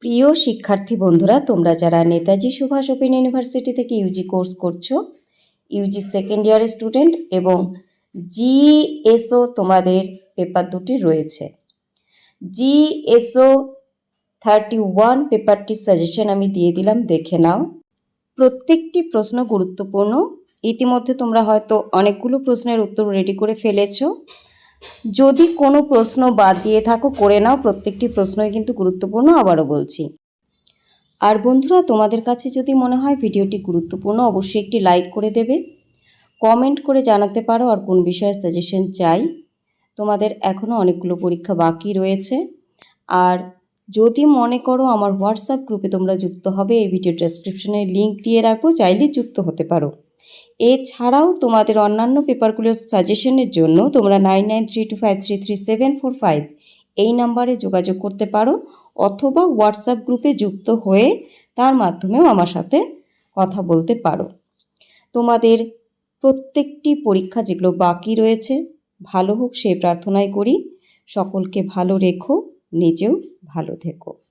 প্রিয় শিক্ষার্থী বন্ধুরা, তোমরা যারা নেতাজি সুভাষ ওপেন ইউনিভার্সিটি থেকে ইউজি কোর্স করছো, ইউজি সেকেন্ড ইয়ারের স্টুডেন্ট এবং জিএসও তোমাদের পেপার দুটি রয়েছে। জিএসও 31 পেপারটির সাজেশন আমি দিয়ে দিলাম, দেখে নাও। প্রত্যেকটি প্রশ্ন গুরুত্বপূর্ণ। ইতিমধ্যে তোমরা হয়তো অনেকগুলো প্রশ্নের উত্তর রেডি করে ফেলেছো। যদি কোনো প্রশ্ন বাদ দিয়ে থাকো করে নাও, প্রত্যেকটি প্রশ্নই কিন্তু গুরুত্বপূর্ণ, আবারও বলছি। আর বন্ধুরা, তোমাদের কাছে যদি মনে হয় ভিডিওটি গুরুত্বপূর্ণ, অবশ্যই একটি লাইক করে দেবে, কমেন্ট করে জানাতে পারো আর কোন বিষয়ে সাজেশন চাই। তোমাদের এখনও অনেকগুলো পরীক্ষা বাকি রয়েছে। আর যদি মনে করো আমার হোয়াটসঅ্যাপ গ্রুপে তোমরা যুক্ত হবে, এই ভিডিও ডেসক্রিপশনে লিঙ্ক দিয়ে রাখবো, চাইলে যুক্ত হতে পারো। এছাড়াও তোমাদের অন্যান্য পেপারগুলোর সাজেশনের জন্য তোমরা 9932533745 এই নাম্বারে যোগাযোগ করতে পারো, অথবা হোয়াটসঅ্যাপ গ্রুপে যুক্ত হয়ে তার মাধ্যমেও আমার সাথে কথা বলতে পারো। তোমাদের প্রত্যেকটি পরীক্ষা যেগুলো বাকি রয়েছে ভালো হোক সেই প্রার্থনাই করি। সকলকে ভালো রেখো, নিজেও ভালো থেকো।